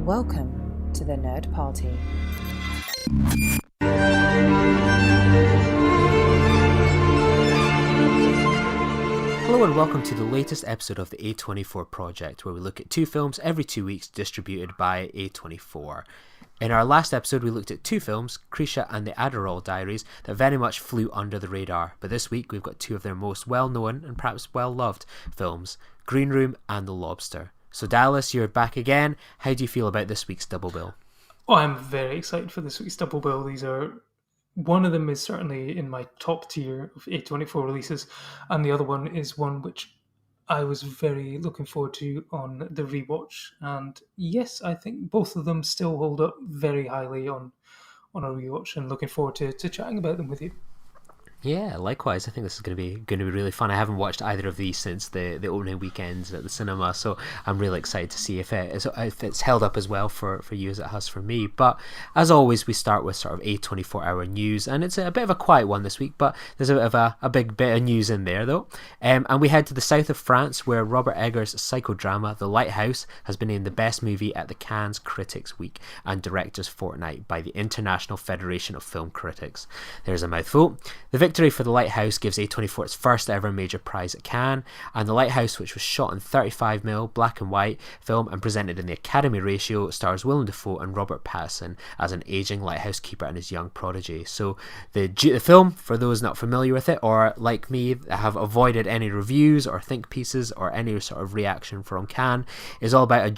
Welcome to the Nerd Party. Hello and welcome to the latest episode of the A24 project, where we look at two films every 2 weeks distributed by A24. In our last episode we looked at two films, Krisha and the Adderall Diaries, that very much flew under the radar, but this week we've got two of their most well-known and perhaps well-loved films, Green Room and The Lobster. So Dallas, you're back again. How do you feel about this week's double bill? Oh, I'm very excited for this week's double bill. One of them is certainly in my top tier of A24 releases, and the other one is one which I was very looking forward to on the rewatch. And yes, I think both of them still hold up very highly on a rewatch, and looking forward to chatting about them with you. Yeah, likewise. I think this is going to be really fun. I haven't watched either of these since the opening weekends at the cinema, so I'm really excited to see if it's held up as well for you as it has for me. But as always, we start with sort of A24 Hour news, and it's a bit of a quiet one this week, but there's a bit of a big bit of news in there though. And we head to the south of France, where Robert Eggers' psychodrama The Lighthouse has been named the best movie at the Cannes Critics Week and Directors Fortnight by the International Federation of Film Critics. There's a mouthful. The victory for The Lighthouse gives A24 its first ever major prize at Cannes, and The Lighthouse, which was shot in 35mm black and white film and presented in the Academy ratio, stars Willem Dafoe and Robert Pattinson as an aging lighthouse keeper and his young protege. So the film, for those not familiar with it, or like me have avoided any reviews or think pieces or any sort of reaction from Cannes, is all about a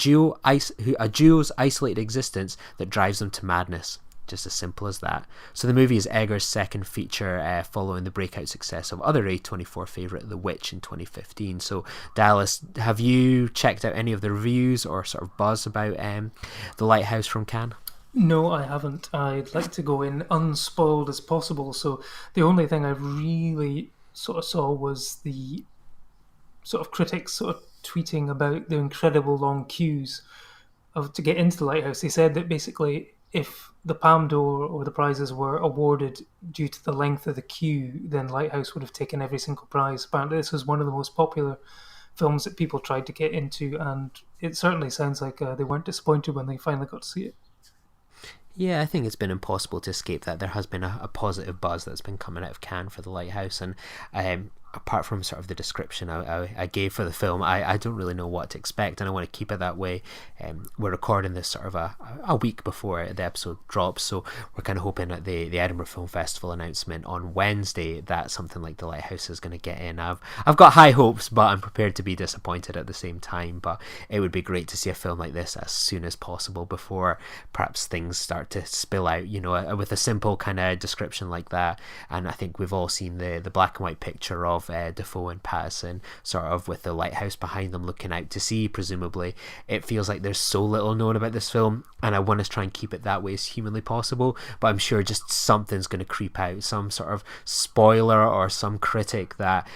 duo's isolated existence that drives them to madness. Just as simple as that. So the movie is Eggers' second feature following the breakout success of other A24 favourite The Witch in 2015. So Dallas, have you checked out any of the reviews or sort of buzz about The Lighthouse from Cannes? No, I haven't. I'd like to go in unspoiled as possible, so the only thing I really sort of saw was the sort of critics sort of tweeting about the incredible long queues to get into The Lighthouse. They said that basically if the Palme d'Or or the prizes were awarded due to the length of the queue, then Lighthouse would have taken every single prize. Apparently this was one of the most popular films that people tried to get into, and it certainly sounds like they weren't disappointed when they finally got to see it. Yeah, I think it's been impossible to escape that. There has been a positive buzz that's been coming out of Cannes for The Lighthouse, and apart from sort of the description I gave for the film, I don't really know what to expect, and I want to keep it that way. We're recording this sort of a week before the episode drops, so we're kind of hoping at the Edinburgh Film Festival announcement on Wednesday that something like The Lighthouse is going to get in. I've got high hopes, but I'm prepared to be disappointed at the same time. But it would be great to see a film like this as soon as possible before perhaps things start to spill out, with a simple kind of description like that. And I think we've all seen the black and white picture of Dafoe and Pattinson sort of with the lighthouse behind them looking out to sea, presumably. It feels like there's so little known about this film, and I want to try and keep it that way as humanly possible, but I'm sure just something's going to creep out, some sort of spoiler or some critic that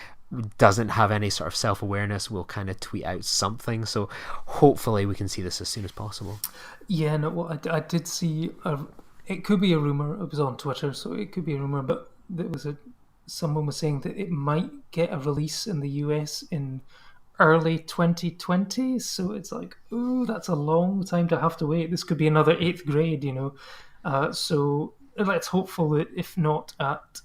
doesn't have any sort of self-awareness will kind of tweet out something, so hopefully we can see this as soon as possible. Yeah, no, well, I did see it could be a rumor. It was on Twitter, so it could be a rumor, but someone was saying that it might get a release in the US in early 2020, so it's like, ooh, that's a long time to have to wait. This could be another 8th grade, so let's hopeful that if not at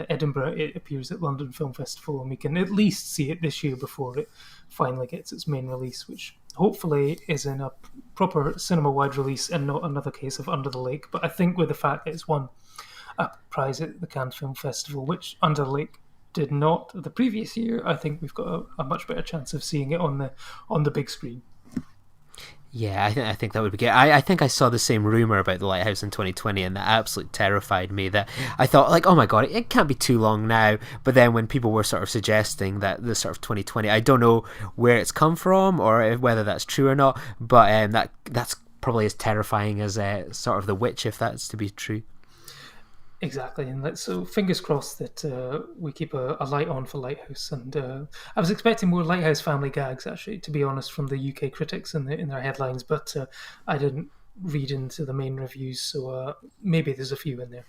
Edinburgh, it appears at London Film Festival, and we can at least see it this year before it finally gets its main release, which hopefully is in a proper cinema-wide release and not another case of Under the Lake. But I think with the fact that it's won a prize at the Cannes Film Festival, which Under the Lake did not the previous year, I think we've got a much better chance of seeing it on the big screen. Yeah, I think that would be good. I think I saw the same rumour about The Lighthouse in 2020, and that absolutely terrified me. That I thought, like, oh my god, it can't be too long now. But then when people were sort of suggesting that the sort of 2020, I don't know where it's come from or whether that's true or not, but that's probably as terrifying as sort of The Witch, if that's to be true. Exactly, and so fingers crossed that we keep a light on for Lighthouse. And I was expecting more Lighthouse family gags, actually, to be honest, from the UK critics in their headlines, but I didn't read into the main reviews, so maybe there's a few in there.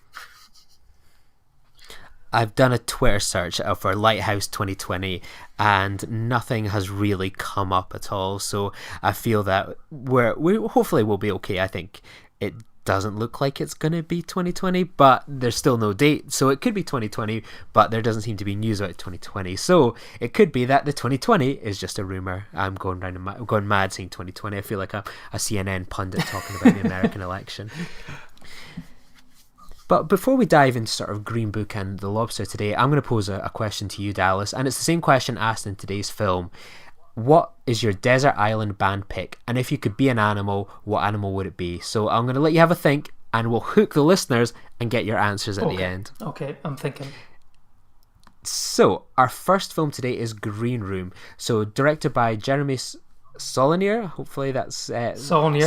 I've done a Twitter search for Lighthouse 2020 and nothing has really come up at all. So I feel that we hopefully will be okay. I think it doesn't look like it's going to be 2020, but there's still no date. So it could be 2020, but there doesn't seem to be news about 2020. So it could be that the 2020 is just a rumor. I'm going mad saying 2020. I feel like a CNN pundit talking about the American election. But before we dive into sort of Green Book and The Lobster today, I'm going to pose a question to you, Dallas, and it's the same question asked in today's film. What is your desert island band pick? And if you could be an animal, what animal would it be? So I'm going to let you have a think, and we'll hook the listeners and get your answers at the end. Okay, I'm thinking. So our first film today is Green Room. So directed by Jeremy Saulnier, hopefully that's Saulnier,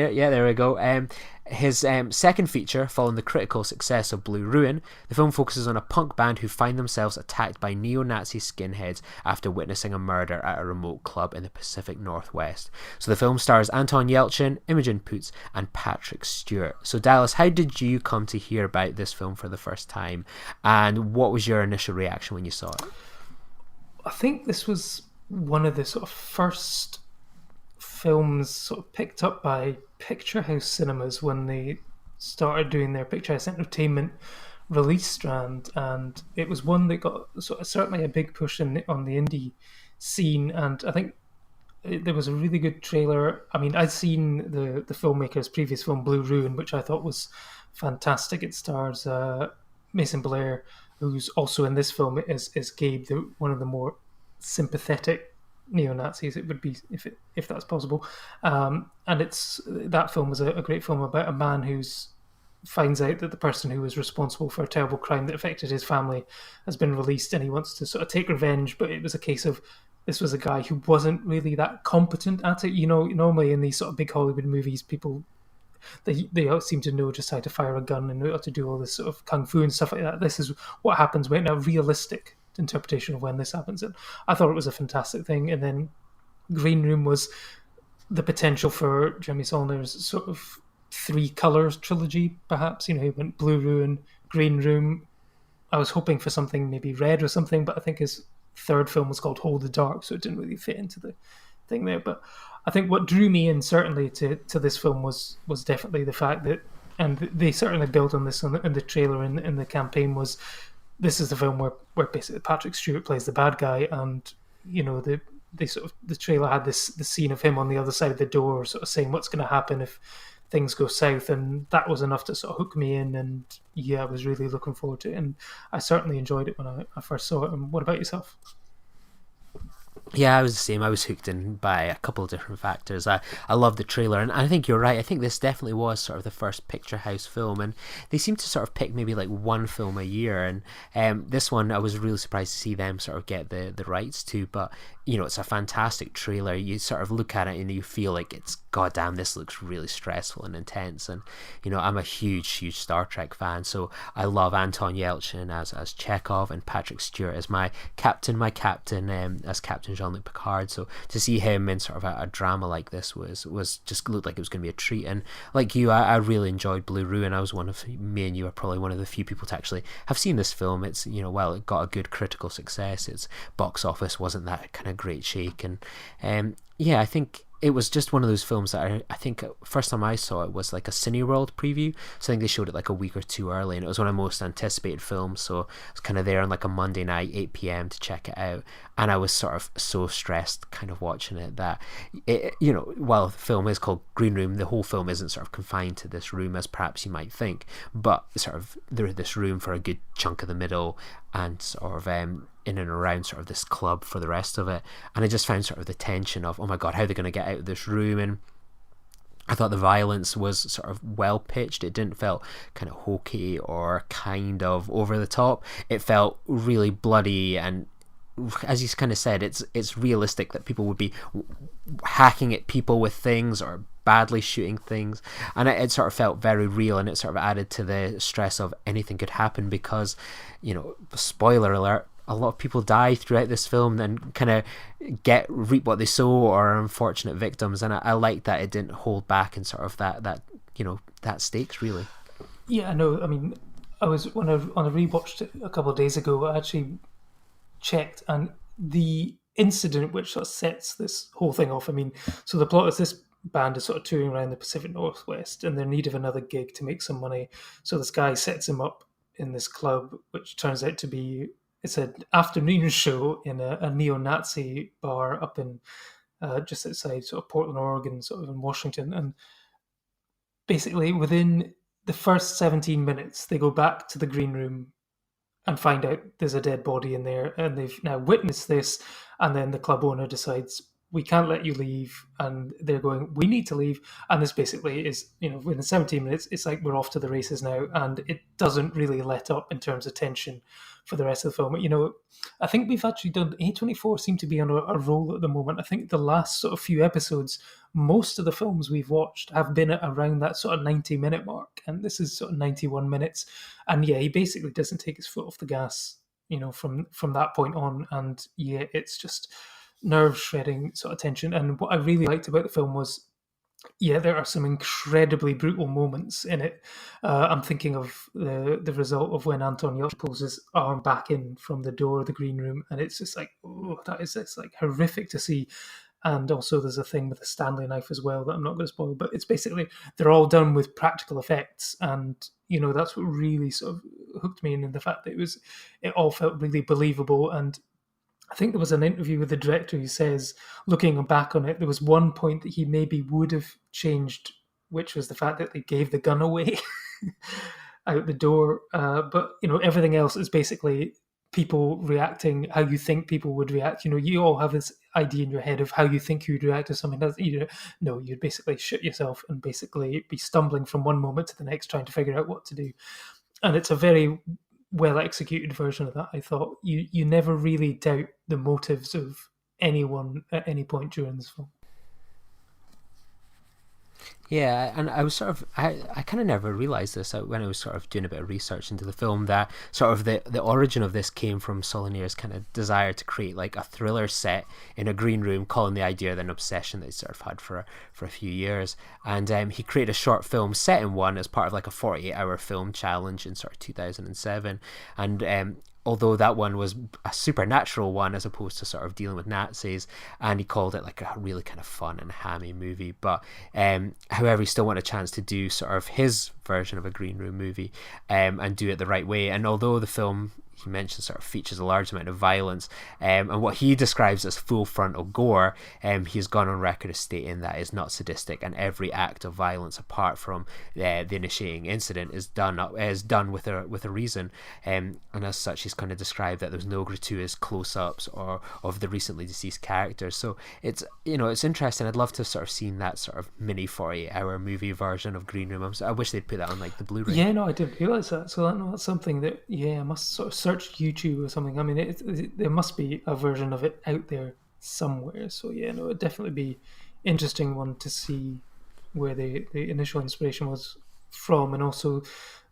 yeah, there we go. His second feature, following the critical success of Blue Ruin, the film focuses on a punk band who find themselves attacked by neo-Nazi skinheads after witnessing a murder at a remote club in the Pacific Northwest. So the film stars Anton Yelchin, Imogen Poots, and Patrick Stewart. So Dallas, how did you come to hear about this film for the first time, and what was your initial reaction when you saw it? I think this was one of the sort of first films sort of picked up by Picture House cinemas when they started doing their Picture House Entertainment release strand, and it was one that got sort of certainly a big push on the indie scene. And I think there was a really good trailer. I mean, I'd seen the filmmaker's previous film Blue Ruin, which I thought was fantastic. It stars Mason Blair, who's also in this film is Gabe, one of the more sympathetic neo-Nazis it would be, if that's possible, and that film was a great film about a man who finds out that the person who was responsible for a terrible crime that affected his family has been released, and he wants to sort of take revenge. But it was a case of, this was a guy who wasn't really that competent at it. You know, normally in these sort of big Hollywood movies, people they all seem to know just how to fire a gun and know how to do all this sort of kung fu and stuff like that. This is what happens when a realistic interpretation of when this happens, and I thought it was a fantastic thing. And then Green Room was the potential for Jeremy Saulnier's sort of three colours trilogy, perhaps. You know, he went Blue Ruin, Green Room. I was hoping for something maybe red or something, but I think his third film was called Hold the Dark, so it didn't really fit into the thing there. But I think what drew me in certainly to this film was definitely the fact that, and they certainly built on this in the trailer and in the campaign, was this is the film where basically Patrick Stewart plays the bad guy, and you know the trailer had the scene of him on the other side of the door, sort of saying what's going to happen if things go south, and that was enough to sort of hook me in. And yeah, I was really looking forward to it, and I certainly enjoyed it when I first saw it. And what about yourself? Yeah, I was the same. I was hooked in by a couple of different factors. I loved the trailer, and I think you're right. I think this definitely was sort of the first Picture House film, and they seem to sort of pick maybe like one film a year. And this one, I was really surprised to see them sort of get the rights to. But you know, it's a fantastic trailer. You sort of look at it and you feel like it's, goddamn, this looks really stressful and intense. And you know, I'm a huge Star Trek fan, so I love Anton Yelchin as Chekhov and Patrick Stewart as my captain as Captain Jean-Luc Picard. So to see him in sort of a drama like this was just looked like it was going to be a treat. And like you, I really enjoyed Blue Ruin. I was me and you are probably one of the few people to actually have seen this film. It's, you know, well, it got a good critical success. Its box office wasn't that kind of great shake, and yeah, I think it was just one of those films that I think first time I saw it was like a Cineworld preview, so I think they showed it like a week or two early, and it was one of the most anticipated films, so I was kind of there on like a Monday night 8 p.m. to check it out, and I was sort of so stressed kind of watching it that it, you know, while the film is called Green Room, the whole film isn't sort of confined to this room as perhaps you might think, but sort of there's this room for a good chunk of the middle, and sort of in and around sort of this club for the rest of it. And I just found sort of the tension of, oh my god, how are they going to get out of this room? And I thought the violence was sort of well pitched. It didn't feel kind of hokey or kind of over the top. It felt really bloody, and as you kind of said, it's realistic that people would be hacking at people with things or badly shooting things, and it sort of felt very real, and it sort of added to the stress of anything could happen, because, you know, spoiler alert, a lot of people die throughout this film and kind of reap what they sow, or are unfortunate victims, and I like that it didn't hold back in sort of that you know, that stakes really. Yeah, no, I mean, when I rewatched it a couple of days ago, I actually checked, and the incident which sort of sets this whole thing off. I mean, so the plot is this band is sort of touring around the Pacific Northwest, and they're in need of another gig to make some money. So this guy sets him up in this club, which turns out to be it's an afternoon show in a neo-Nazi bar up in just outside sort of Portland, Oregon, sort of in Washington, and basically within the first 17 minutes, they go back to the green room and find out there's a dead body in there, and they've now witnessed this, and then the club owner decides we can't let you leave, and they're going we need to leave, and this basically is within 17 minutes it's like we're off to the races now, and it doesn't really let up in terms of tension for the rest of the film. I think we've actually done A24 seem to be on a roll at the moment. I think the last sort of few episodes, most of the films we've watched have been at around that sort of 90-minute mark, and this is sort of 91 minutes, and yeah, he basically doesn't take his foot off the gas from that point on, and yeah, it's just nerve-shredding sort of tension. And what I really liked about the film was, yeah, there are some incredibly brutal moments in it. I'm thinking of the result of when Anton Yelchin pulls his arm back in from the door of the green room, and it's just like, oh, it's like horrific to see. And also there's a thing with a Stanley knife as well that I'm not going to spoil, but it's basically they're all done with practical effects, and that's what really sort of hooked me in the fact that it all felt really believable. And I think there was an interview with the director who says, looking back on it, there was one point that he maybe would have changed, which was the fact that they gave the gun away out the door. But everything else is basically people reacting how you think people would react. You all have this idea in your head of how you think you'd react to something. No, you'd basically shit yourself and basically be stumbling from one moment to the next, trying to figure out what to do. And it's a very well executed version of that. I thought you never really doubt the motives of anyone at any point during this film. Yeah, and I was sort of, I kind of never realised this when I was sort of doing a bit of research into the film, that sort of the origin of this came from Saulnier's kind of desire to create like a thriller set in a green room, calling the idea an obsession that he sort of had for a few years. And he created a short film set in one as part of like a 48-hour film challenge in sort of 2007. And although that one was a supernatural one as opposed to sort of dealing with Nazis, and he called it like a really kind of fun and hammy movie. But however, he still wanted a chance to do sort of his version of a green room movie and do it the right way. And although the film, he mentioned, sort of features a large amount of violence and what he describes as full frontal gore, he's gone on record as stating that is not sadistic, and every act of violence apart from the initiating incident is done with a reason, and as such he's kind of described that there's no gratuitous close-ups or of the recently deceased characters. So it's it's interesting. I'd love to sort of seen that sort of mini 48-hour movie version of Green Room. I wish they'd put that on like the Blu-ray. Yeah, no, I didn't realise that. So that's something that I must sort of search YouTube or something. I mean, there must be a version of it out there somewhere. So yeah, no, it'd definitely be interesting one to see where the initial inspiration was from, and also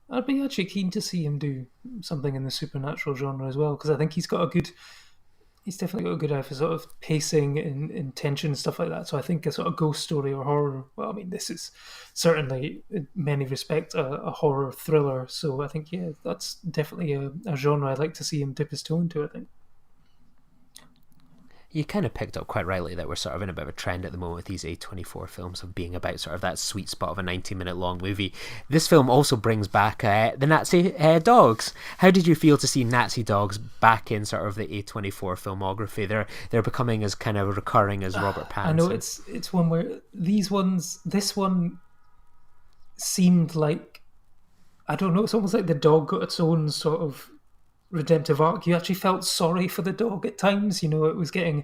I'd be actually keen to see him do something in the supernatural genre as well, because I think he's definitely got a good eye for sort of pacing and tension and stuff like that. So I think a sort of ghost story or horror, well, I mean, this is certainly in many respects a horror thriller. So I think, yeah, that's definitely a genre I'd like to see him dip his toe into, I think. You kind of picked up quite rightly that we're sort of in a bit of a trend at the moment with these A24 films of being about sort of that sweet spot of a 90-minute long movie. This film also brings back the Nazi dogs. How did you feel to see Nazi dogs back in sort of the A24 filmography? They're becoming as kind of recurring as Robert Pattinson. I know it's one where this one seemed like, I don't know, it's almost like the dog got its own sort of redemptive arc. You actually felt sorry for the dog at times. It was getting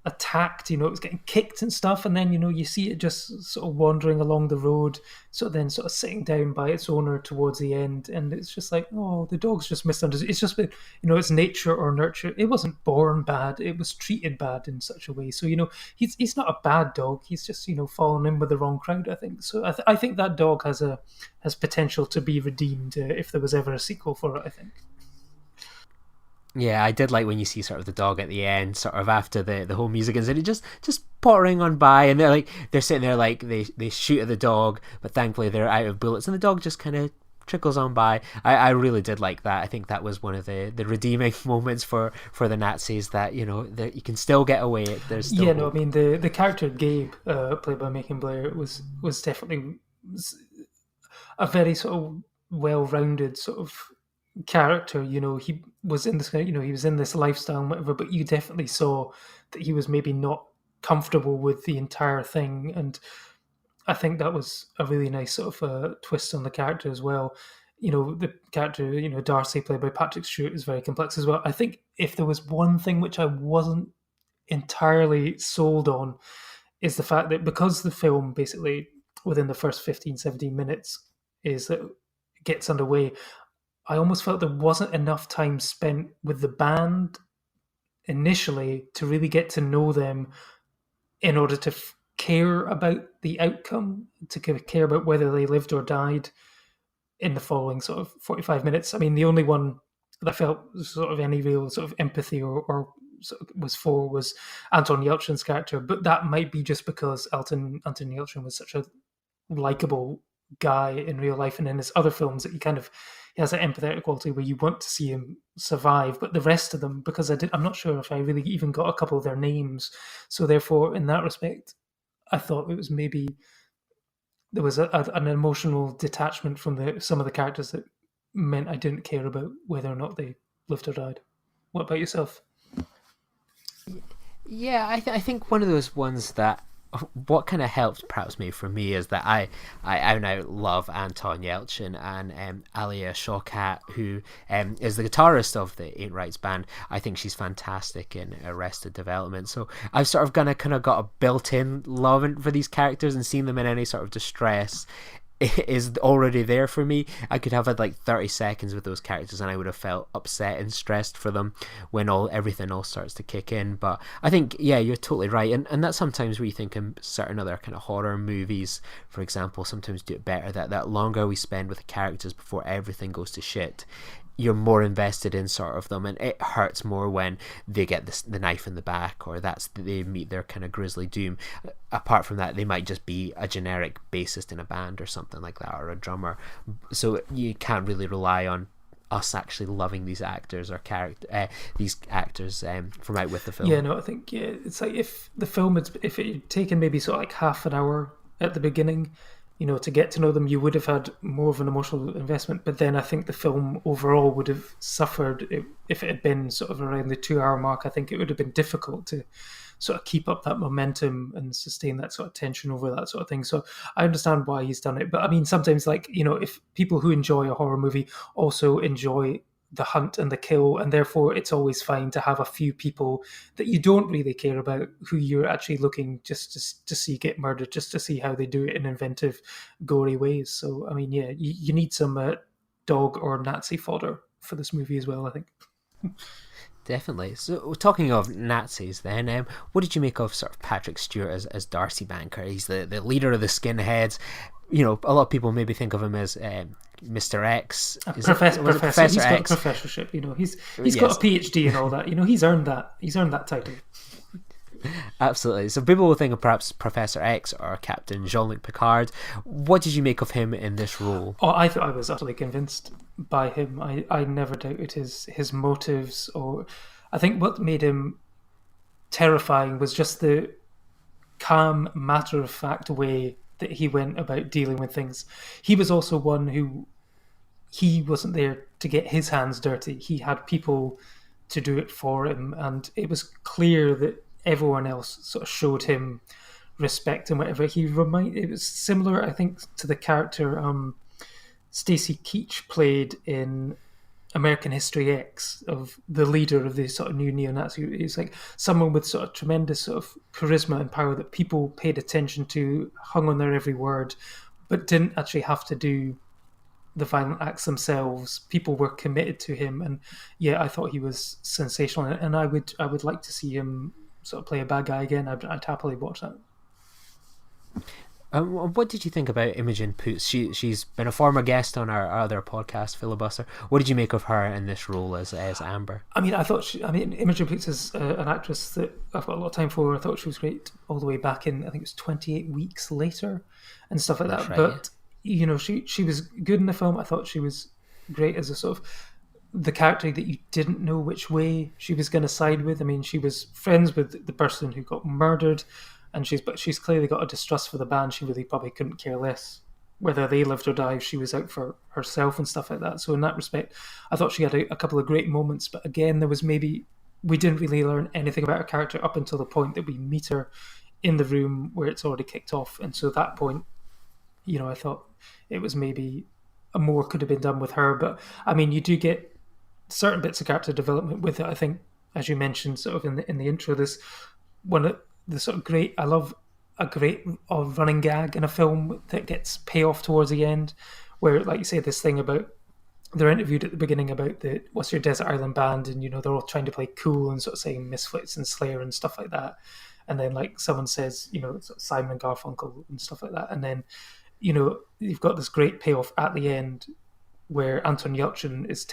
attacked, it was getting kicked and stuff, and then you see it just sort of wandering along the road, sort of sitting down by its owner towards the end, and it's just like, oh, the dog's just misunderstood. It's just been, it's nature or nurture. It wasn't born bad, it was treated bad in such a way. So he's not a bad dog, he's just fallen in with the wrong crowd, I think. So I think that dog has potential to be redeemed if there was ever a sequel for it, I think. Yeah, I did like when you see sort of the dog at the end, sort of after the whole music is, and it just pottering on by, and they're sitting there like they shoot at the dog, but thankfully they're out of bullets, and the dog just kind of trickles on by. I really did like that. I think that was one of the redeeming moments for the Nazis, that that you can still get away. There's still hope. I mean the character Gabe, played by Macon Blair, was definitely a very sort of well-rounded sort of character. He was in this, he was in this lifestyle and whatever, but you definitely saw that he was maybe not comfortable with the entire thing, and I think that was a really nice sort of twist on the character as well. The character, Darcy, played by Patrick Stewart, is very complex as well. I think if there was one thing which I wasn't entirely sold on, is the fact that because the film basically within the first 15, 17 minutes is that gets underway, I almost felt there wasn't enough time spent with the band initially to really get to know them in order to care about the outcome, to care about whether they lived or died in the following sort of 45 minutes. I mean, the only one that I felt sort of any real sort of empathy or sort of was Anton Yelchin's character, but that might be just because Anton Yelchin was such a likable guy in real life, and in his other films that he has that empathetic quality where you want to see him survive. But the rest of them, because I'm not sure if I really even got a couple of their names, so therefore in that respect I thought it was maybe there was an emotional detachment from some of the characters that meant I didn't care about whether or not they lived or died. What about yourself? Yeah, I think one of those ones that what kind of helped perhaps me for me is that I now love Anton Yelchin, and Alia Shawkat, who is the guitarist of the Ain't Rights band. I think she's fantastic in Arrested Development. So I've sort of kind of got a built-in love for these characters, and seeing them in any sort of distress is already there for me. I could have had like 30 seconds with those characters and I would have felt upset and stressed for them when everything else starts to kick in. But I think, yeah, you're totally right, and that's sometimes where you think in certain other kind of horror movies, for example, sometimes do it better, that longer we spend with the characters before everything goes to shit, you're more invested in sort of them, and it hurts more when they get the knife in the back, or they meet their kind of grisly doom. Apart from that, they might just be a generic bassist in a band or something like that, or a drummer. So you can't really rely on us actually loving these actors or these actors from out with the film. Yeah, no, I think it's like if the film if it had taken maybe sort of like half an hour at the beginning, to get to know them, you would have had more of an emotional investment. But then I think the film overall would have suffered if it had been sort of around the 2 hour mark. I think it would have been difficult to sort of keep up that momentum and sustain that sort of tension over that sort of thing. So I understand why he's done it. But I mean, sometimes if people who enjoy a horror movie also enjoy the hunt and the kill, and therefore it's always fine to have a few people that you don't really care about who you're actually looking just to see get murdered, just to see how they do it in inventive, gory ways. So I mean, yeah, you need some dog or Nazi fodder for this movie as well, I think. Definitely. So talking of Nazis then, what did you make of sort of Patrick Stewart as Darcy Banker? He's the leader of the skinheads. A lot of people maybe think of him as Mr. X. Professor X. He's got a professorship, he's got a PhD and all that. He's earned that title. Absolutely. So people will think of perhaps Professor X or Captain Jean-Luc Picard. What did you make of him in this role? Oh, I thought I was utterly convinced by him. I never doubted his motives, or I think what made him terrifying was just the calm, matter-of-fact way that he went about dealing with things. He was also one who, he wasn't there to get his hands dirty. He had people to do it for him, and it was clear that everyone else sort of showed him respect and whatever. It was similar, I think, to the character Stacy Keach played in American History X, of the leader of the sort of new neo-Nazi. He's like someone with sort of tremendous sort of charisma and power that people paid attention to, hung on their every word, but didn't actually have to do the violent acts themselves. People were committed to him, and yeah, I thought he was sensational, and I would like to see him sort of play a bad guy again. I'd happily watch that. What did you think about Imogen Poots? She's been a former guest on our other podcast, Filibuster. What did you make of her in this role as Amber? I mean, Imogen Poots is an actress that I've got a lot of time for. I thought she was great all the way back in, I think it was 28 Weeks Later and stuff like that. Right, but she was good in the film. I thought she was great as a sort of the character that you didn't know which way she was going to side with. I mean, she was friends with the person who got murdered, and she's clearly got a distrust for the band. She really probably couldn't care less whether they lived or died. She was out for herself and stuff like that. So in that respect, I thought she had a couple of great moments. But again, we didn't really learn anything about her character up until the point that we meet her in the room where it's already kicked off. And so at that point, I thought it was maybe more could have been done with her. But I mean, you do get certain bits of character development with it. I think, as you mentioned, sort of in the intro, this one of the sort of great. I love a great running gag in a film that gets payoff towards the end, where, like you say, this thing about they're interviewed at the beginning about what's your desert island band, and they're all trying to play cool and sort of saying Misfits and Slayer and stuff like that, and then like someone says sort of Simon and Garfunkel and stuff like that, and then you've got this great payoff at the end where Anton Yelchin is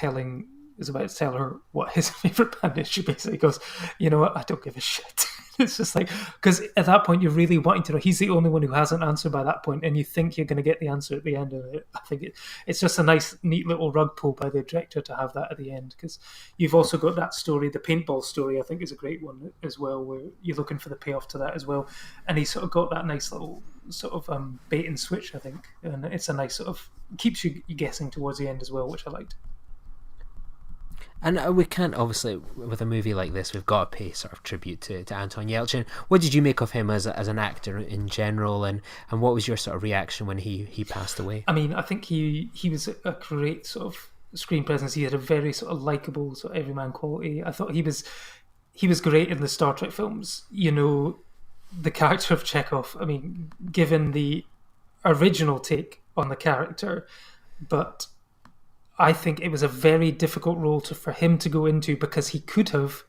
about to tell her what his favorite band is. She basically goes, "You know what? I don't give a shit." It's just like, because at that point you're really wanting to know. He's the only one who hasn't answered by that point, and you think you're going to get the answer at the end of it. I think it's just a nice, neat little rug pull by the director to have that at the end, because you've also got that story, the paintball story. I think is a great one as well, where you're looking for the payoff to that as well, and he sort of got that nice little sort of bait and switch, I think, and it's a nice sort of keeps you guessing towards the end as well, which I liked. And we can't, obviously, with a movie like this, we've got to pay sort of tribute to Anton Yelchin. What did you make of him as an actor in general, and what was your sort of reaction when he passed away? I mean, I think he was a great sort of screen presence. He had a very sort of likable, sort of everyman quality. I thought he was great in the Star Trek films. The character of Chekhov, I mean, given the original take on the character, but I think it was a very difficult role for him to go into, because he could have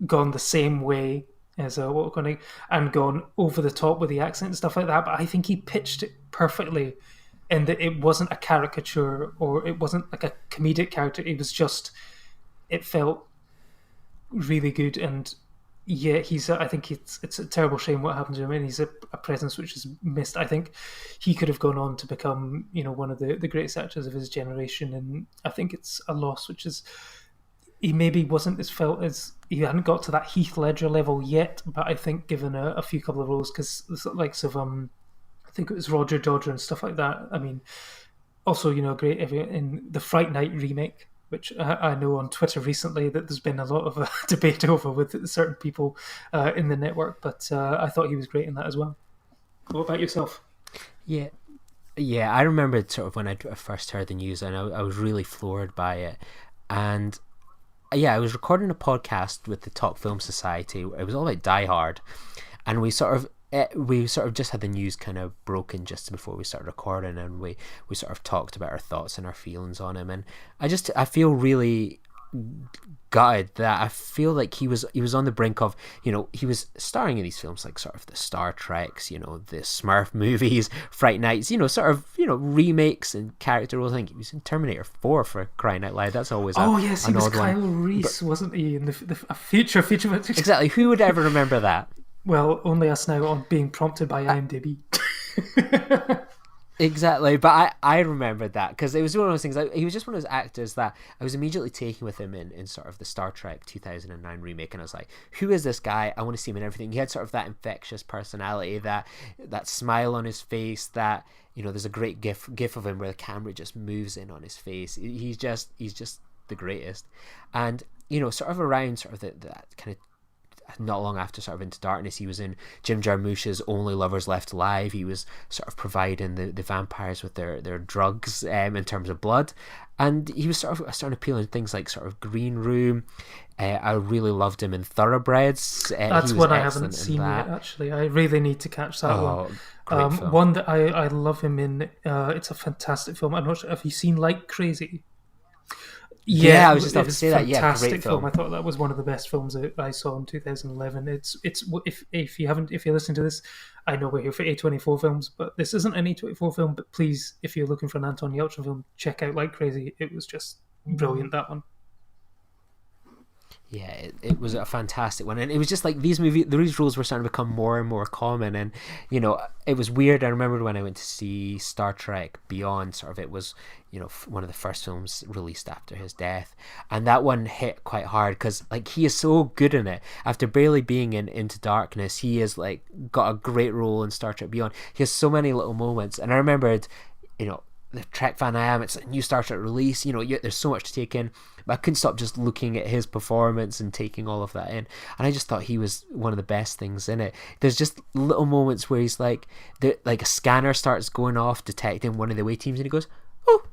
gone the same way as and gone over the top with the accent and stuff like that. But I think he pitched it perfectly, in that it wasn't a caricature or it wasn't like a comedic character. It was just, it felt really good. And yeah, I think it's a terrible shame what happened to him, and he's a presence which is missed. I think he could have gone on to become, one of the greatest actors of his generation, and I think it's a loss, which is, he maybe wasn't as felt as, he hadn't got to that Heath Ledger level yet, but I think given a few couple of roles, because the likes of, I think it was Roger Dodger and stuff like that. I mean, also, great in the Fright Night remake, which I know on Twitter recently that there's been a lot of debate over with certain people in the network, but I thought he was great in that as well. What about yourself? Yeah, I remember sort of when I first heard the news, and I was really floored by it. And I was recording a podcast with the Top Film Society. It was all about Die Hard, and we sort of just had the news kind of broken just before we started recording, and we sort of talked about our thoughts and our feelings on him. And I feel really gutted that I feel like he was on the brink of, he was starring in these films like sort of the Star Treks, the Smurf movies, Fright Nights, sort of, remakes and character roles. I think he was in Terminator 4, for crying out loud. That's always yes, he was Kyle Reese, wasn't he, in the future exactly. Who would ever remember that? Well, only us now, on being prompted by IMDb. Exactly, but I remembered that because it was one of those things. He was just one of those actors that I was immediately taken with him in sort of the Star Trek 2009 remake, and I was like, who is this guy? I want to see him in everything. He had sort of that infectious personality, that smile on his face, that, there's a great gif of him where the camera just moves in on his face. He's just the greatest. And, sort of around sort of that kind of, not long after sort of Into Darkness, he was in Jim Jarmusch's Only Lovers Left Alive. He was sort of providing the vampires with their drugs in terms of blood, and he was sort of starting to appeal in things like sort of Green Room. I really loved him in Thoroughbreds. That's one I haven't seen yet, actually. I really need to catch that one. Great film. One that I love him in, it's a fantastic film. I'm not sure, have you seen Like Crazy? Yeah, I was just about to say that. Yeah, fantastic great film. film. I thought that was one of the best films that I saw in 2011. It's if you're listening to this, I know we're here for A24 films, but this isn't an A24 film. But please, if you're looking for an Anton Yelchin film, check out Like Crazy. It was just brilliant, that one. Yeah, it was a fantastic one, and it was just like these rules were starting to become more and more common, and it was weird. I remember when I went to see Star Trek Beyond, sort of, it was one of the first films released after his death, and that one hit quite hard because like he is so good in it. After barely being in Into Darkness, he has like got a great role in Star Trek Beyond. He has so many little moments, and I remembered, the Trek fan I am, it's a new Star Trek release, there's so much to take in, but I couldn't stop just looking at his performance and taking all of that in, and I just thought he was one of the best things in it. There's just little moments where he's like a scanner starts going off detecting one of the away teams, and he goes, oh,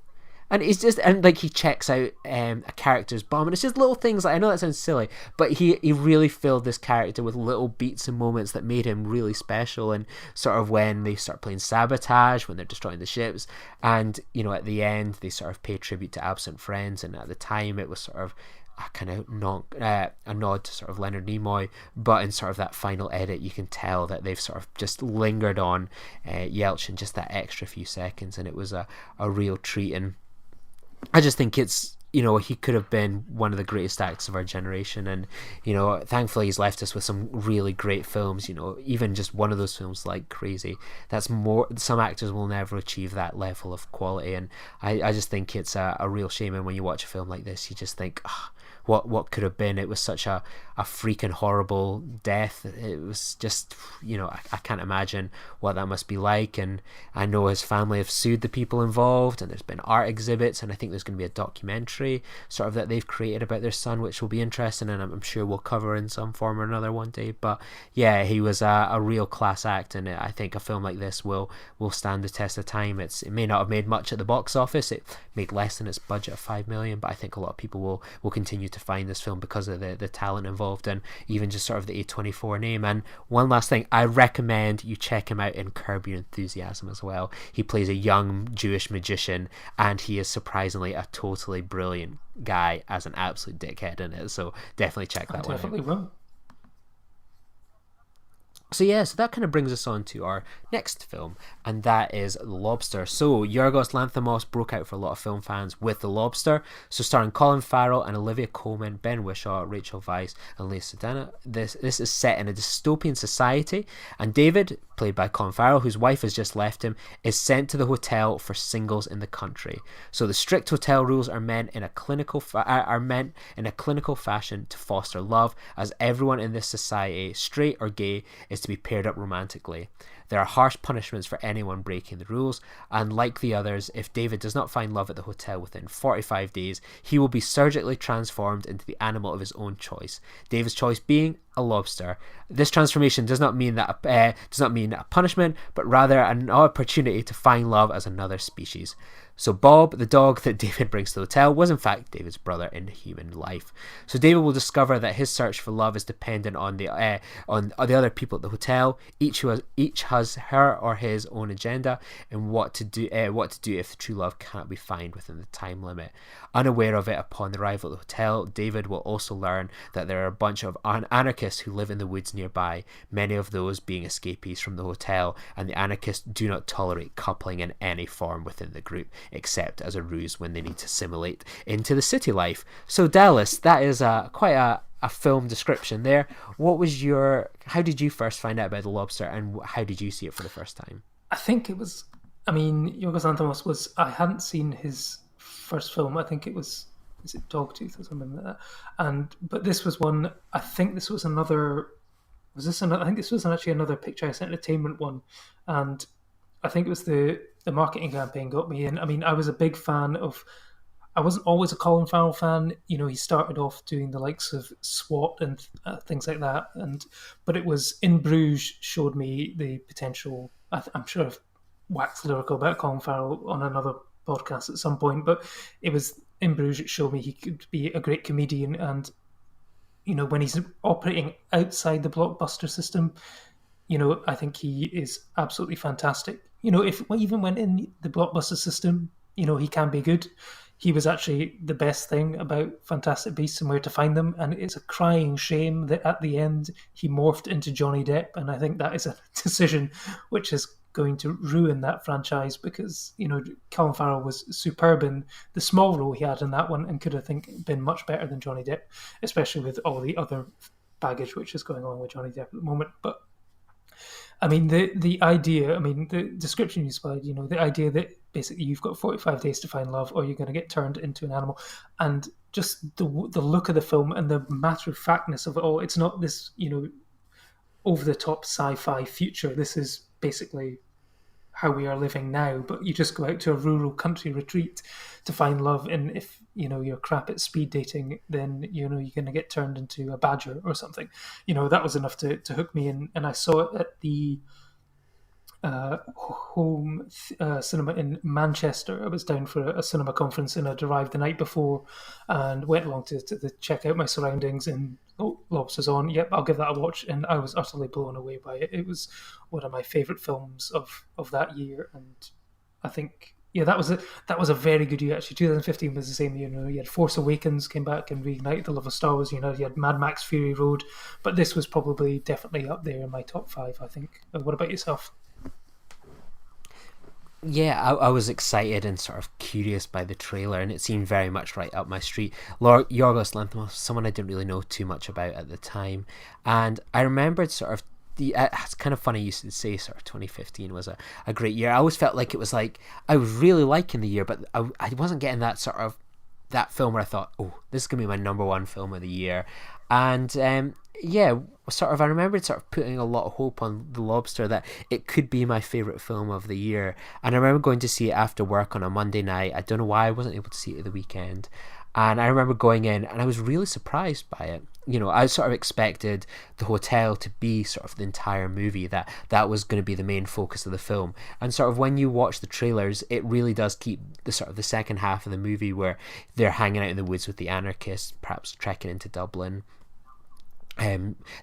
and it's just, and like he checks out a character's bomb, and it's just little things. Like, I know that sounds silly, but he really filled this character with little beats and moments that made him really special. And sort of when they start playing sabotage, when they're destroying the ships, and at the end they sort of pay tribute to absent friends, and at the time it was sort of a kind of a nod to sort of Leonard Nimoy, but in sort of that final edit you can tell that they've sort of just lingered on Yelchin just that extra few seconds, and it was a real treat. And I just think it's, he could have been one of the greatest actors of our generation, and thankfully he's left us with some really great films. Even just one of those films like Crazy, that's more, some actors will never achieve that level of quality, and I just think it's a real shame. And when you watch a film like this, you just think, what could have been. It was such a freaking horrible death. It was just, I can't imagine what that must be like. And I know his family have sued the people involved, and there's been art exhibits, and I think there's going to be a documentary sort of that they've created about their son, which will be interesting, and I'm sure we'll cover in some form or another one day. But yeah, he was a real class act, and I think a film like this will stand the test of time. It may not have made much at the box office. It made less than its budget of $5 million, but I think a lot of people will continue to find this film because of the talent involved, and even just sort of the A24 name. And one last thing, I recommend you check him out in Curb Your Enthusiasm as well. He plays a young Jewish magician, and he is surprisingly a totally brilliant guy as an absolute dickhead in it, so definitely check that one out. Definitely will. So yeah, so that kind of brings us on to our next film, and that is Lobster. So Yorgos Lanthimos broke out for a lot of film fans with The Lobster. So starring Colin Farrell and Olivia Colman, Ben Whishaw, Rachel Weisz, and Leah Sedana. This is set in a dystopian society, and David, played by Colin Farrell, whose wife has just left him, is sent to the hotel for singles in the country. So the strict hotel rules are meant in a clinical fashion to foster love, as everyone in this society, straight or gay, is to be paired up romantically. There are harsh punishments for anyone breaking the rules, and like the others, if David does not find love at the hotel within 45 days, he will be surgically transformed into the animal of his own choice. David's choice being a lobster. This transformation does not mean a punishment, but rather an opportunity to find love as another species. So Bob, the dog that David brings to the hotel, was in fact David's brother in human life. So David will discover that his search for love is dependent on the other people at the hotel. Each has her or his own agenda, and what to do if true love cannot be found within the time limit. Unaware of it, upon the arrival at the hotel, David will also learn that there are a bunch of anarchists who live in the woods nearby, many of those being escapees from the hotel, and the anarchists do not tolerate coupling in any form within the group, except as a ruse when they need to assimilate into the city life. So Dallas, that is quite a film description there. How did you first find out about The Lobster, and how did you see it for the first time? I think it was, Yorgos Lanthimos I hadn't seen his first film. I think it was, is it Dogtooth or something like that? But this was one, I think this was another, I think this was actually another Picture Entertainment one, and I think it was the marketing campaign got me in. I was a big fan of, I wasn't always a Colin Farrell fan. He started off doing the likes of SWAT and things like that. But it was In Bruges showed me the potential. I'm sure I've waxed lyrical about Colin Farrell on another podcast at some point, but it was In Bruges that showed me he could be a great comedian. And, when he's operating outside the blockbuster system, I think he is absolutely fantastic. Even when in the blockbuster system, he can be good. He was actually the best thing about Fantastic Beasts and Where to Find Them, and it's a crying shame that at the end he morphed into Johnny Depp, and I think that is a decision which has going to ruin that franchise because, Colin Farrell was superb in the small role he had in that one and could, I think, been much better than Johnny Depp, especially with all the other baggage which is going on with Johnny Depp at the moment. But I mean, the idea, I mean, the description you supplied, the idea that basically you've got 45 days to find love or you're going to get turned into an animal. And just the look of the film and the matter of factness of it all. It's not this, over the top sci-fi future. This is basically how we are living now, but you just go out to a rural country retreat to find love, and if you're crap at speed dating, then you're going to get turned into a badger or something. That was enough to hook me in, and I saw it at the home cinema in Manchester. I was down for a cinema conference and I'd arrived the night before and went along to check out my surroundings, and Lobster's on. Yep, I'll give that a watch, and I was utterly blown away by it. It was one of my favourite films of that year, and I think that was a very good year actually. 2015 was the same year. You had Force Awakens came back and reignited the love of Star Wars. You had Mad Max Fury Road, but this was probably definitely up there in my top 5, I think. What about yourself? Yeah, I was excited and sort of curious by the trailer, and it seemed very much right up my street. Yorgos Lanthimos, someone I didn't really know too much about at the time, and I remembered sort of it's kind of funny you should say sort of 2015 was a great year. I always felt like it was like I was really liking the year, but I wasn't getting that sort of that film where I thought, oh, this is gonna be my number one film of the year. And sort of I remembered sort of putting a lot of hope on The Lobster, that it could be my favourite film of the year. And I remember going to see it after work on a Monday night. I don't know why I wasn't able to see it at the weekend. And I remember going in and I was really surprised by it. I sort of expected the hotel to be sort of the entire movie, that was going to be the main focus of the film. And sort of when you watch the trailers, it really does keep the sort of the second half of the movie where they're hanging out in the woods with the anarchists, perhaps trekking into Dublin.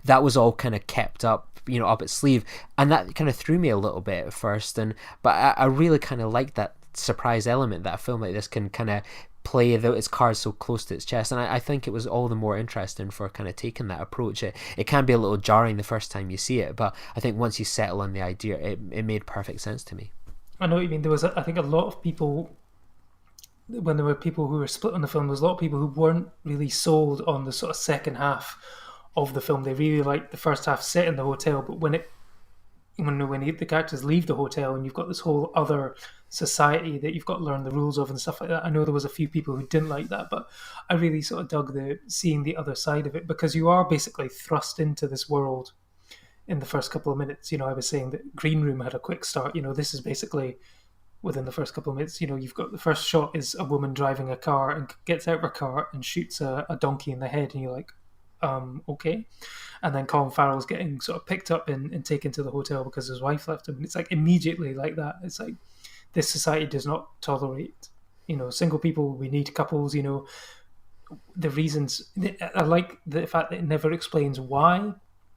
That was all kind of kept up, up its sleeve, and that kind of threw me a little bit at first. But I really kind of liked that surprise element that a film like this can kind of play its cards so close to its chest, and I think it was all the more interesting for kind of taking that approach. It can be a little jarring the first time you see it, but I think once you settle on the idea, it made perfect sense to me. I know what you mean. There was, I think, a lot of people, when there were people who were split on the film, there was a lot of people who weren't really sold on the sort of second half of the film. They really liked the first half set in the hotel, but when the characters leave the hotel and you've got this whole other society that you've got to learn the rules of and stuff like that. I know there was a few people who didn't like that, but I really sort of dug seeing the other side of it, because you are basically thrust into this world in the first couple of minutes. I was saying that Green Room had a quick start. This is basically within the first couple of minutes. You've got the first shot is a woman driving a car and gets out of her car and shoots a donkey in the head, and you're like, okay. And then Colin Farrell's getting sort of picked up and taken to the hotel because his wife left him. And it's like immediately like that. It's like, this society does not tolerate, single people. We need couples, the reasons. I like the fact that it never explains why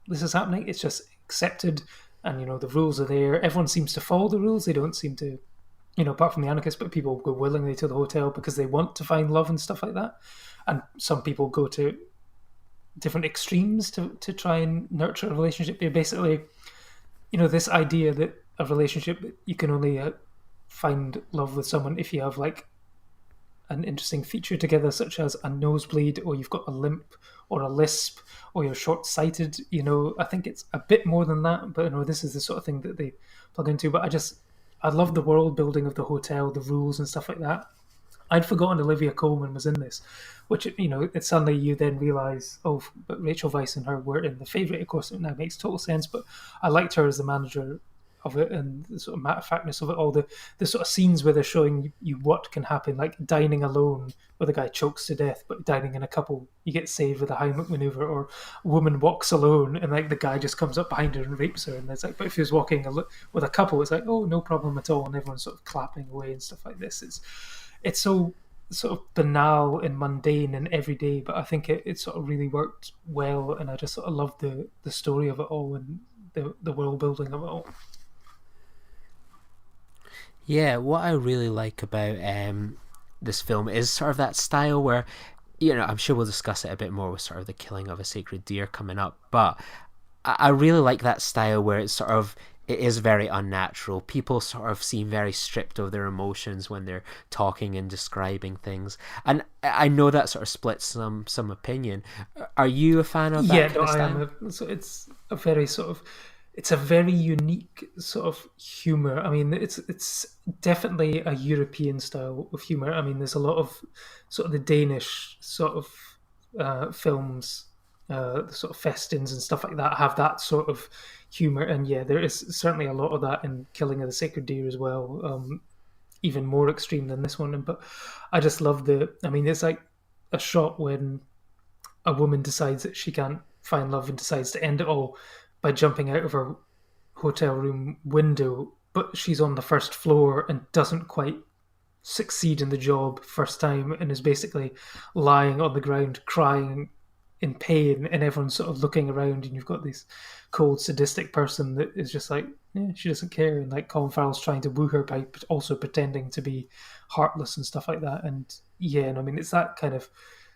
this is happening. It's just accepted, and, the rules are there. Everyone seems to follow the rules. They don't seem to, apart from the anarchists, but people go willingly to the hotel because they want to find love and stuff like that. And some people go to different extremes to try and nurture a relationship. They're basically, this idea that a relationship, you can only find love with someone if you have like an interesting feature together, such as a nosebleed, or you've got a limp or a lisp, or you're short-sighted. I think it's a bit more than that, but this is the sort of thing that they plug into. But I love the world building of the hotel, the rules and stuff like that. I'd forgotten Olivia Colman was in this, which, it's suddenly you then realise, oh, but Rachel Weisz and her were in The Favourite. Of course, it now makes total sense, but I liked her as the manager of it, and the sort of matter-of-factness of it, all the sort of scenes where they're showing you what can happen, like dining alone where the guy chokes to death, but dining in a couple, you get saved with a Heimlich maneuver, or a woman walks alone and like the guy just comes up behind her and rapes her, and it's like, but if he was walking with a couple, it's like, oh, no problem at all, and everyone's sort of clapping away and stuff like this. It's so sort of banal and mundane and everyday, but I think it sort of really worked well, and I just sort of loved the story of it all and the world building of it all. Yeah, what I really like about this film is sort of that style where, I'm sure we'll discuss it a bit more with sort of the killing of a sacred deer coming up, but I really like that style where it's sort of, it is very unnatural. People sort of seem very stripped of their emotions when they're talking and describing things. And I know that sort of splits some opinion. Are you a fan of that Yeah, kind no, of I style? am. So it's a very unique sort of humor. I mean, it's definitely a European style of humor. I mean, there's a lot of sort of the Danish sort of films, the sort of festins and stuff like that have that sort of humor. And yeah, there is certainly a lot of that in Killing of the Sacred Deer as well. Even more extreme than this one. But I just love the. I mean, it's like a shot when a woman decides that she can't find love and decides to end it all by jumping out of her hotel room window, but she's on the first floor and doesn't quite succeed in the job first time and is basically lying on the ground crying in pain, and everyone's sort of looking around, and you've got this cold sadistic person that is just like, yeah, she doesn't care, and like Colin Farrell's trying to woo her by also pretending to be heartless and stuff like that. And yeah, and I mean, it's that kind of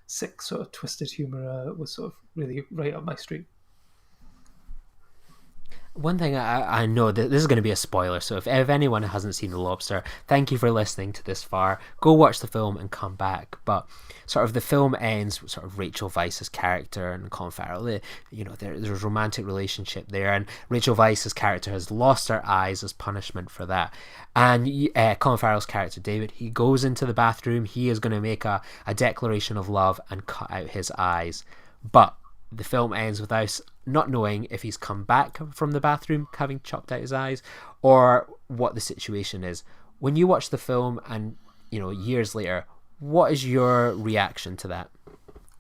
sick sort of twisted humor was sort of really right up my street. One thing I know that this is going to be a spoiler, so if anyone hasn't seen The Lobster, thank you for listening to this far. Go watch the film and come back. But sort of the film ends with sort of Rachel Weisz's character and Colin Farrell. There's a romantic relationship there, and Rachel Weisz's character has lost her eyes as punishment for that. And Colin Farrell's character David, he goes into the bathroom. He is going to make a declaration of love and cut out his eyes, but the film ends with us not knowing if he's come back from the bathroom having chopped out his eyes or what the situation is. When you watch the film and, years later, what is your reaction to that?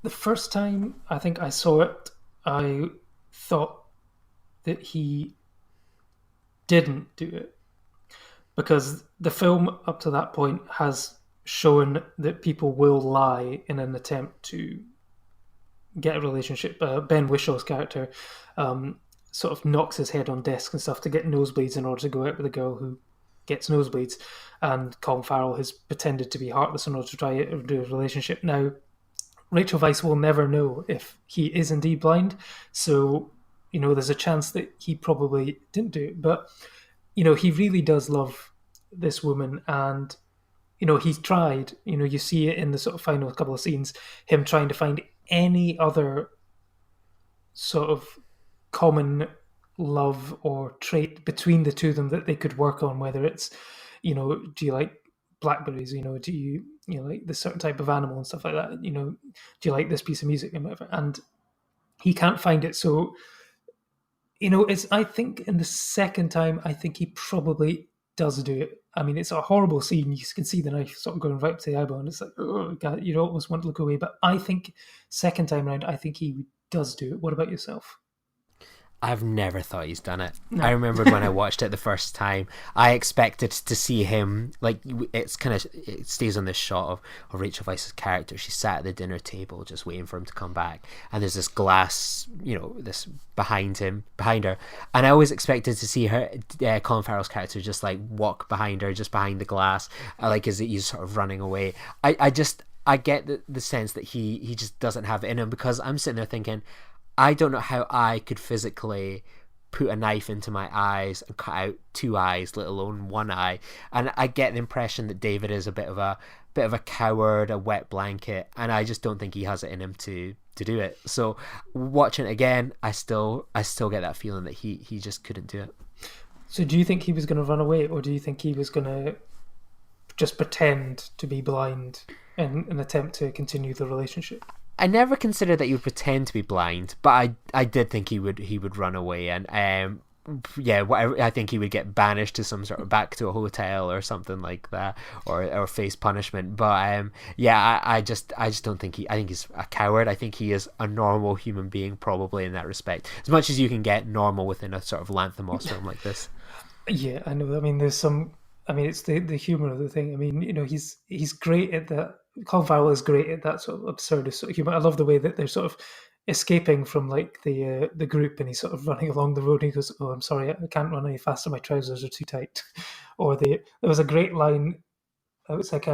The first time I think I saw it, I thought that he didn't do it because the film up to that point has shown that people will lie in an attempt to get a relationship. Ben Wishaw's character sort of knocks his head on desks and stuff to get nosebleeds in order to go out with a girl who gets nosebleeds, and Colin Farrell has pretended to be heartless in order to try to do a relationship. Now, Rachel Weisz will never know if he is indeed blind, so there's a chance that he probably didn't do it, but he really does love this woman, and he's tried. You see it in the sort of final couple of scenes, him trying to find any other sort of common love or trait between the two of them that they could work on, whether it's, do you like blackberries, do you like this certain type of animal and stuff like that, do you like this piece of music and whatever, and he can't find it. So it's, I think in the second time, I think he probably does do it. I mean, it's a horrible scene. You can see the knife sort of going right up to the eyeball, and it's like, oh god, you almost want to look away. But I think second time around, I think he does do it. What about yourself? I've never thought he's done it. No. I remembered when I watched it the first time, I expected to see him, like, it stays on this shot of Rachel Weisz's character. She sat at the dinner table just waiting for him to come back, and there's this glass, this behind her, and I always expected to see her, Colin Farrell's character, just like walk behind her, just behind the glass, like as he's sort of running away. I get the sense that he just doesn't have it in him, because I'm sitting there thinking, I don't know how I could physically put a knife into my eyes and cut out two eyes, let alone one eye. And I get the impression that David is a bit of a coward, a wet blanket, and I just don't think he has it in him to do it. So watching it again, I still get that feeling that he just couldn't do it. So do you think he was going to run away, or do you think he was going to just pretend to be blind in an attempt to continue the relationship? I never considered that he would pretend to be blind, but I did think he would run away, and I think he would get banished to some sort of back to a hotel or something like that, or face punishment. But I just don't think I think he's a coward. I think he is a normal human being, probably, in that respect, as much as you can get normal within a sort of Lanthimos film like this. Yeah, I know. I mean, there's some. I mean, it's the humor of the thing. I mean, he's great at that. Colin Farrell is great at that sort of absurdist sort of humor. I love the way that they're sort of escaping from like the group, and he's sort of running along the road. And he goes, "Oh, I'm sorry, I can't run any faster. My trousers are too tight." Or there was a great line. It was like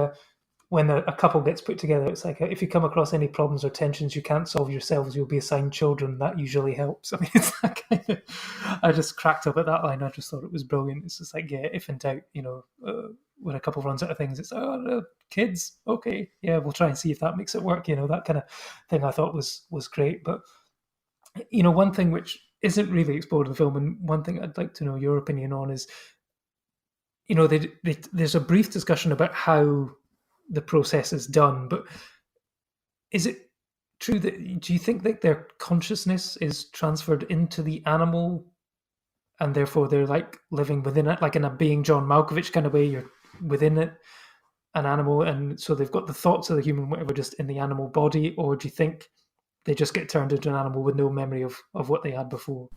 when a couple gets put together, it's like, if you come across any problems or tensions you can't solve yourselves, you'll be assigned children. That usually helps. I mean, it's that kind of, I just cracked up at that line. I just thought it was brilliant. It's just like, yeah, if in doubt, when a couple runs out of things, it's, oh, no, kids, okay, yeah, we'll try and see if that makes it work. That kind of thing I thought was great. But, one thing which isn't really explored in the film, and one thing I'd like to know your opinion on is, there's a brief discussion about how the process is done, but is it true that, do you think that their consciousness is transferred into the animal and therefore they're like living within it, like in a Being John Malkovich kind of way, you're within it, an animal, and so they've got the thoughts of the human, whatever, just in the animal body? Or do you think they just get turned into an animal with no memory of what they had before?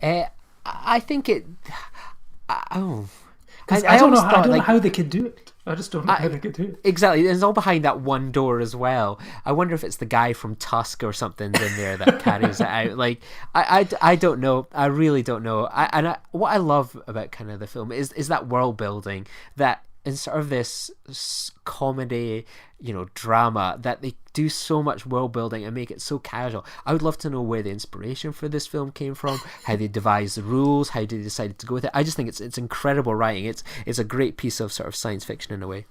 I think it... I don't know how they could do it. I just don't know how they could do it. Exactly. It's all behind that one door as well. I wonder if it's the guy from Tusk or something's in there that carries it out. Like, I don't know. I really don't know. What I love about kind of the film is that world building, that in sort of this comedy, drama, that they do so much world building and make it so casual. I would love to know where the inspiration for this film came from, how they devised the rules, how they decided to go with it. I just think it's incredible writing. It's a great piece of sort of science fiction in a way.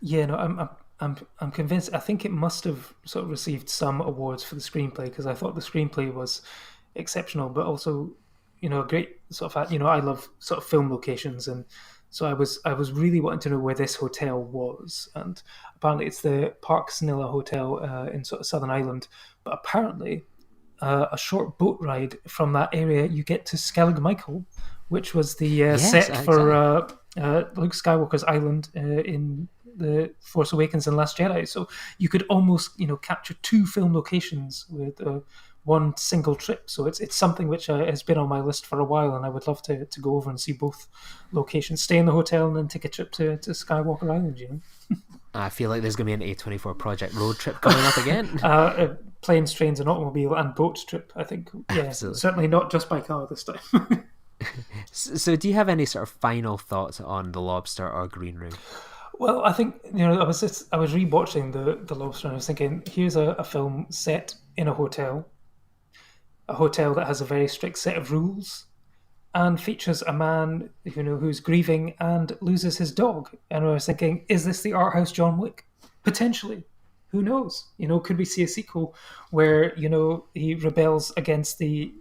Yeah, no, I'm convinced. I think it must have sort of received some awards for the screenplay, because I thought the screenplay was exceptional, but also, a great sort of, I love sort of film locations, and so I was really wanting to know where this hotel was, and apparently it's the Park Snilla Hotel in sort of Southern Ireland. But apparently, a short boat ride from that area, you get to Skellig Michael, which was the set for Luke Skywalker's island in The Force Awakens and Last Jedi. So you could almost capture two film locations with one single trip. So it's something which has been on my list for a while, and I would love to go over and see both locations, stay in the hotel, and then take a trip to Skywalker Island. I feel like there's going to be an A24 Project road trip coming up again. Planes, trains, and automobile and boat trip, I think. Yeah, absolutely. Certainly not just by car this time. So do you have any sort of final thoughts on The Lobster or Green Room? Well, I think, I was rewatching the Lobster, and I was thinking, here's a film set in a hotel that has a very strict set of rules, and features a man who's grieving and loses his dog. And I was thinking, is this the art house John Wick? Potentially. Who knows? Could we see a sequel where he rebels against the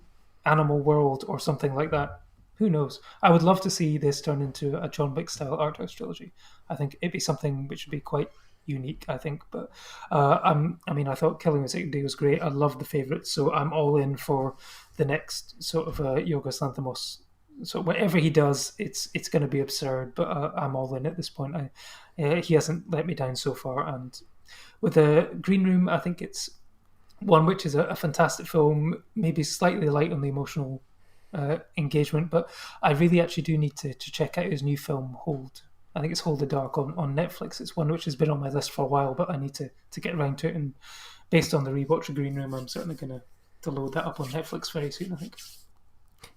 animal world or something like that? Who knows? I would love to see this turn into a John Wick style art house trilogy. I think it'd be something which would be quite unique, I think. But I thought Killing a Sacred Day was great. I love The Favourite, so I'm all in for the next sort of Yorgos Lanthimos. So whatever he does, it's going to be absurd, but I'm all in at this point. He hasn't let me down so far. And with the Green Room, I think it's one which is a fantastic film, maybe slightly light on the emotional engagement, but I really actually do need to check out his new film, Hold. I think it's Hold the Dark on Netflix. It's one which has been on my list for a while, but I need to get around to it. And based on the rewatch of Green Room, I'm certainly going to load that up on Netflix very soon, I think.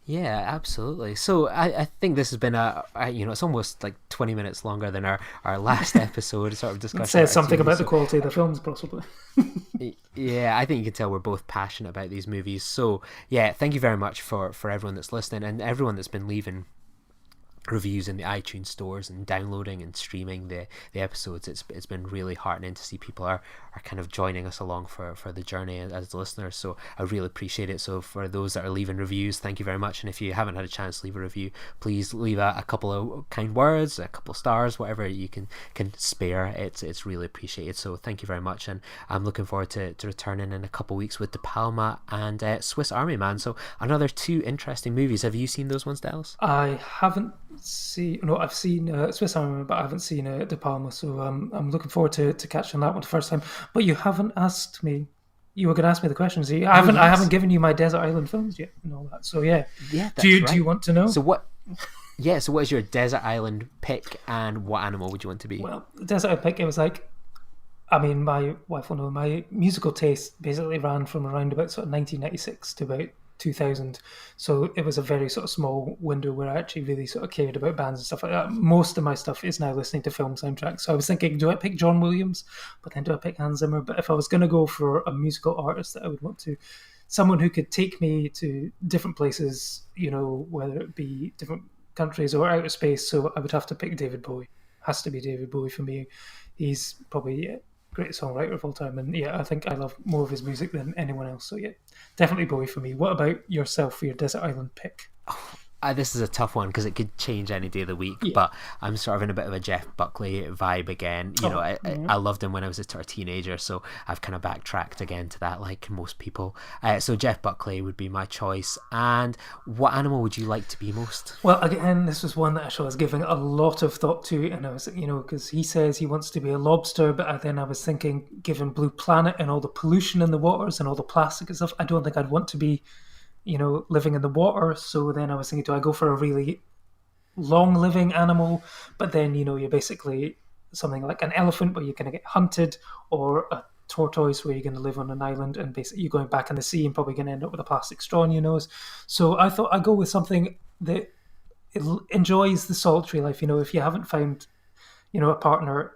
Yeah, absolutely. So I think this has been it's almost like 20 minutes longer than our last episode sort of discussion. It says something about the quality of the films, possibly. Yeah, I think you can tell we're both passionate about these movies. So yeah, thank you very much for everyone that's listening and everyone that's been leaving reviews in the iTunes stores and downloading and streaming the episodes. It's been really heartening to see people are kind of joining us along for the journey as listeners, so I really appreciate it. So for those that are leaving reviews, thank you very much, and if you haven't had a chance to leave a review, please leave a couple of kind words, a couple of stars, whatever you can spare. It's really appreciated, so thank you very much, and I'm looking forward to returning in a couple of weeks with De Palma and Swiss Army Man. So another two interesting movies. Have you seen those ones, Dallas? I haven't I've seen Swiss Army Man, but I haven't seen De Palma, so I'm looking forward to catching that one the first time. But you haven't asked me. You were going to ask me the questions. I haven't given you my desert island films yet and all that. So yeah. That's do right. you want to know? So what? Yeah. So what is your desert island pick, and what animal would you want to be? Well, the desert island pick. It was like, my wife will know, my musical taste basically ran from around about sort of 1996 to about 2000. So it was a very sort of small window where I actually really sort of cared about bands and stuff like that. Most of my stuff is now listening to film soundtracks. So I was thinking, do I pick John Williams? But then do I pick Hans Zimmer? But if I was going to go for a musical artist that I would want to, someone who could take me to different places, whether it be different countries or outer space. So I would have to pick David Bowie. Has to be David Bowie for me. He's probably a great songwriter of all time, and I think I love more of his music than anyone else. So definitely Bowie for me. What about yourself for your desert island pick? This is a tough one because it could change any day of the week, but I'm sort of in a bit of a Jeff Buckley vibe again. I loved him when I was a sort of teenager, so I've kind of backtracked again to that, like most people. So Jeff Buckley would be my choice. And what animal would you like to be most? Well, again, this was one that I was giving a lot of thought to, and I was, because he says he wants to be a lobster, but then I was thinking, given Blue Planet and all the pollution in the waters and all the plastic and stuff, I don't think I'd want to be living in the water. So then I was thinking, do I go for a really long living animal? But then, you're basically something like an elephant where you're going to get hunted, or a tortoise where you're going to live on an island and basically you're going back in the sea and probably going to end up with a plastic straw in your nose. So I thought I'd go with something that enjoys the solitary life. If you haven't found, a partner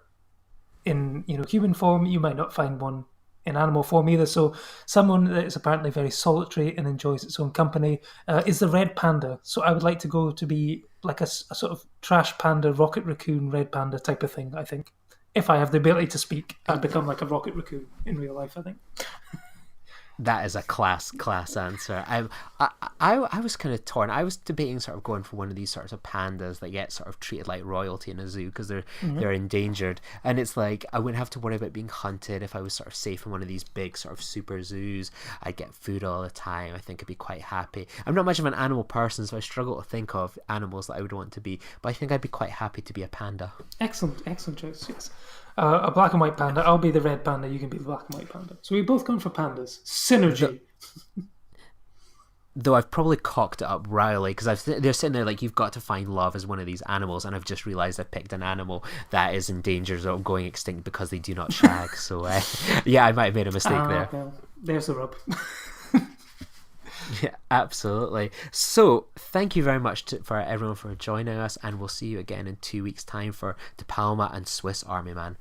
in, human form, you might not find one in animal form either. So someone that is apparently very solitary and enjoys its own company is the red panda. So I would like to go to be like a sort of trash panda, rocket raccoon, red panda type of thing, I think. If I have the ability to speak, I'd become like a rocket raccoon in real life, I think. That is a class answer. I was kind of torn. I was debating sort of going for one of these sorts of pandas that get sort of treated like royalty in a zoo because they're endangered, and it's like I wouldn't have to worry about being hunted if I was sort of safe in one of these big sort of super zoos. I'd get food all the time. I think I'd be quite happy. I'm not much of an animal person, so I struggle to think of animals that I would want to be, but I think I'd be quite happy to be a panda. Excellent choice. Yes. A black and white panda. I'll be the red panda. You can be the black and white panda. So we've both gone for pandas. Synergy. Though I've probably cocked it up royally because they're sitting there like, you've got to find love as one of these animals, and I've just realised I picked an animal that is in danger of going extinct because they do not shag. So I might have made a mistake there. Well, there's the rub. Yeah, absolutely. So thank you very much for everyone for joining us, and we'll see you again in 2 weeks' time for De Palma and Swiss Army Man.